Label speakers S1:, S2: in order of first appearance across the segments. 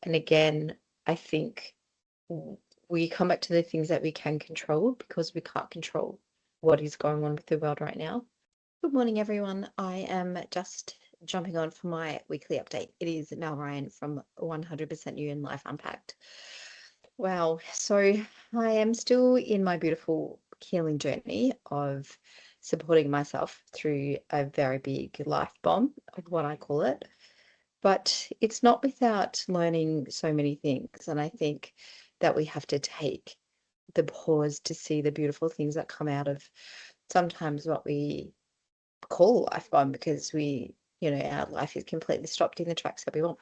S1: And again, I think we come back to the things that we can control because we can't control what is going on with the world right now. Good morning, everyone. I am just jumping on for my weekly update. It is Mel Ryan from 100% You in Life Unpacked. Wow. So I am still in my beautiful healing journey of supporting myself through a very big life bomb, of what I call it. But it's not without learning so many things. And I think that we have to take the pause to see the beautiful things that come out of sometimes what we call life bomb, because our life is completely stopped in the tracks that we want.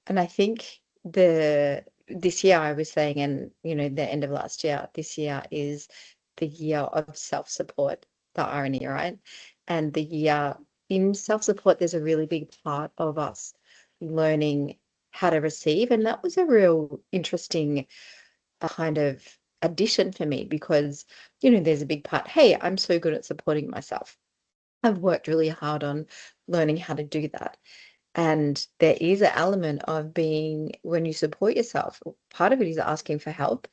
S1: And I think this year I was saying, and the end of last year, this year is the year of self-support, the irony, right? And the year in self-support, there's a really big part of us learning how to receive. And that was a real interesting kind of addition for me because, there's a big part. Hey, I'm so good at supporting myself. I've worked really hard on learning how to do that. And there is an element of being, when you support yourself, part of it is asking for help.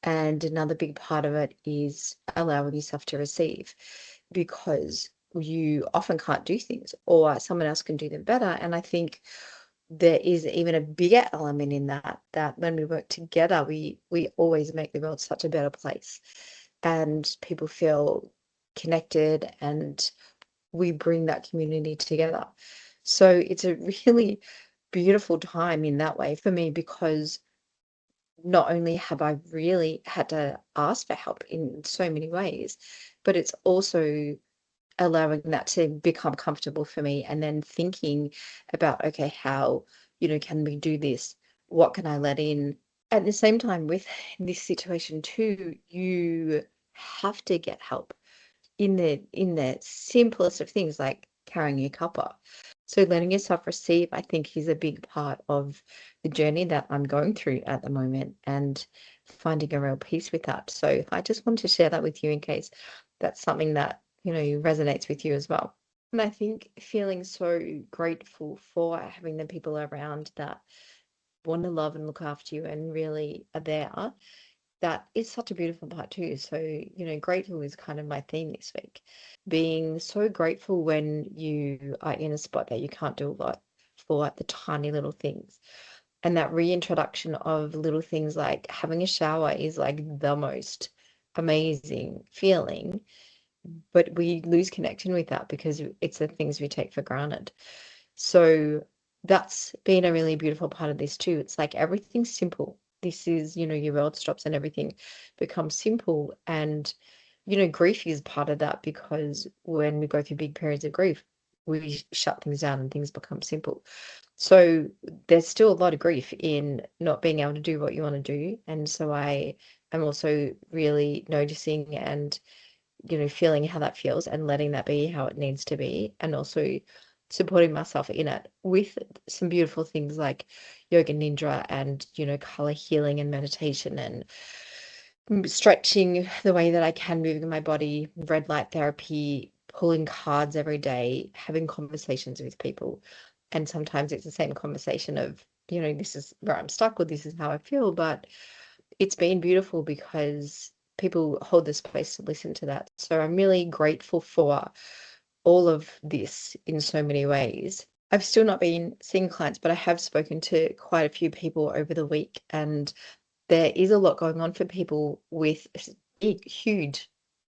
S1: And another big part of it is allowing yourself to receive, because you often can't do things or someone else can do them better. And I think there is even a bigger element in that when we work together, we always make the world such a better place. And people feel connected and we bring that community together. So it's a really beautiful time in that way for me, because not only have I really had to ask for help in so many ways, but it's also allowing that to become comfortable for me, and then thinking about, okay, how, can we do this? What can I let in? At the same time, with this situation too, you have to get help in the simplest of things, like carrying your cuppa. So letting yourself receive, I think, is a big part of the journey that I'm going through at the moment, and finding a real peace with that. So I just want to share that with you in case that's something that, resonates with you as well. And I think feeling so grateful for having the people around that want to love and look after you and really are there, that is such a beautiful part too. So, grateful is kind of my theme this week. Being so grateful when you are in a spot that you can't do a lot for, like the tiny little things. And that reintroduction of little things like having a shower is like the most amazing feeling. But we lose connection with that because it's the things we take for granted. So that's been a really beautiful part of this too. It's like everything's simple. This is, your world stops and everything becomes simple. And, grief is part of that, because when we go through big periods of grief, we shut things down and things become simple. So there's still a lot of grief in not being able to do what you want to do. And so I am also really noticing and, feeling how that feels and letting that be how it needs to be. And also supporting myself in it with some beautiful things like yoga nidra and, color healing and meditation and stretching the way that I can, moving my body, red light therapy, pulling cards every day, having conversations with people. And sometimes it's the same conversation of, this is where I'm stuck, or this is how I feel. But it's been beautiful because people hold the space to listen to that. So I'm really grateful for all of this in so many ways. I've still not been seeing clients, but I have spoken to quite a few people over the week, and there is a lot going on for people with big, huge,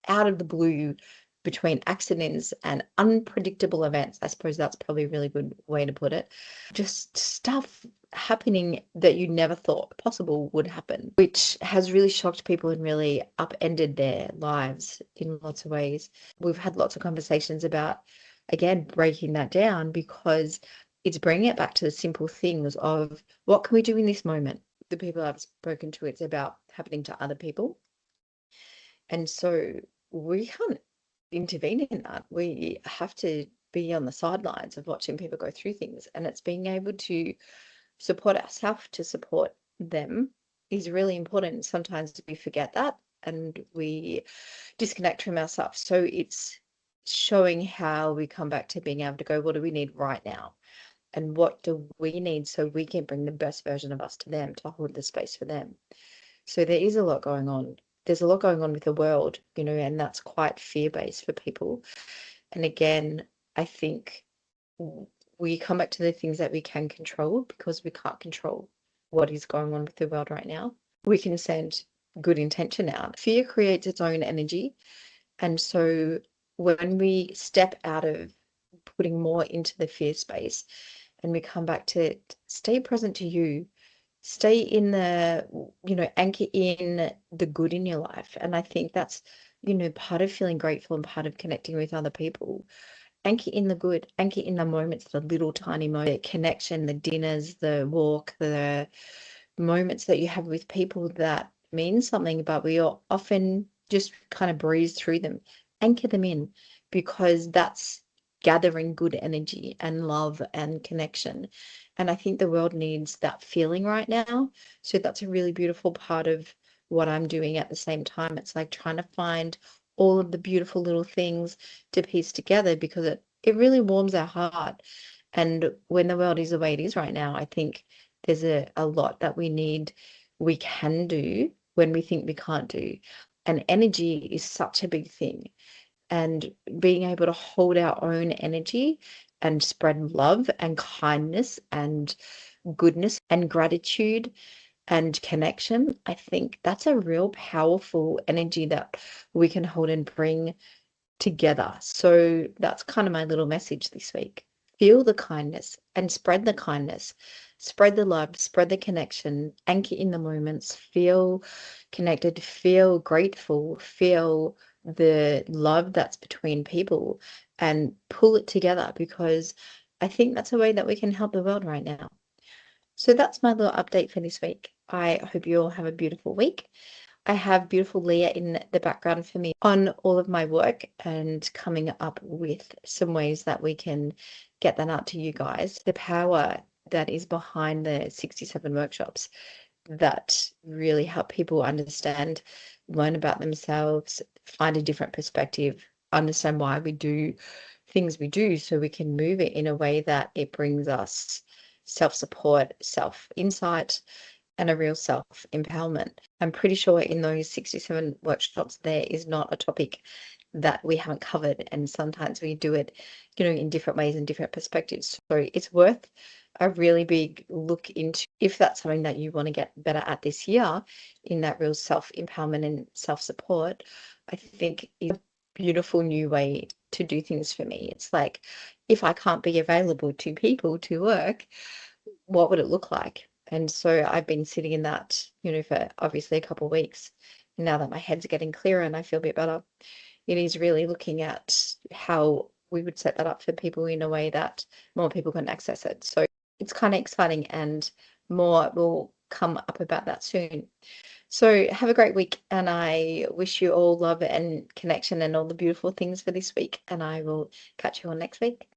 S1: out of the blue, between accidents and unpredictable events. I suppose that's probably a really good way to put it. Just stuff happening that you never thought possible would happen, which has really shocked people and really upended their lives in lots of ways. We've had lots of conversations about, again, breaking that down, because it's bringing it back to the simple things of what can we do in this moment. The people I've spoken to, it's about happening to other people. And so we can't intervene in that. We have to be on the sidelines of watching people go through things. And it's being able to support ourselves to support them is really important. Sometimes we forget that and we disconnect from ourselves. So it's showing how we come back to being able to go, what do we need right now? and what do we need so we can bring the best version of us to them, to hold the space for them. So there is a lot going on. There's a lot going on with the world, and that's quite fear-based for people. And again, I think we come back to the things that we can control because we can't control what is going on with the world right now. We can send good intention out. Fear creates its own energy. And so when we step out of putting more into the fear space and we come back to stay present to you, stay in anchor in the good in your life. And I think that's, part of feeling grateful and part of connecting with other people. Anchor in the good, anchor in the moments, the little tiny moments, the connection, the dinners, the walk, the moments that you have with people that mean something, but we all often just kind of breeze through them. Anchor them in because that's gathering good energy and love and connection. And I think the world needs that feeling right now. So that's a really beautiful part of what I'm doing at the same time. It's like trying to find all of the beautiful little things to piece together because it really warms our heart. And when the world is the way it is right now, I think there's a lot that we can do when we think we can't do. And energy is such a big thing. And being able to hold our own energy and spread love and kindness and goodness and gratitude and connection, I think that's a real powerful energy that we can hold and bring together. So that's kind of my little message this week. Feel the kindness and spread the kindness, spread the love, spread the connection, anchor in the moments, feel connected, feel grateful, feel the love that's between people and pull it together because I think that's a way that we can help the world right now. So that's my little update for this week. I hope you all have a beautiful week. I have beautiful Leah in the background for me on all of my work and coming up with some ways that we can get that out to you guys. The power that is behind the 67 workshops that really help people understand, learn about themselves, find a different perspective, understand why we do things we do so we can move it in a way that it brings us self-support, self-insight, and a real self-empowerment. I'm pretty sure in those 67 workshops, there is not a topic that we haven't covered. And sometimes we do it, in different ways and different perspectives. So it's worth a really big look into if that's something that you want to get better at this year in that real self-empowerment and self-support. I think is a beautiful new way to do things for me. It's like if I can't be available to people to work, what would it look like? And so I've been sitting in that, for obviously a couple of weeks. Now that my head's getting clearer and I feel a bit better, it is really looking at how we would set that up for people in a way that more people can access it. So it's kind of exciting and more will come up about that soon. So have a great week and I wish you all love and connection and all the beautiful things for this week. And I will catch you all next week.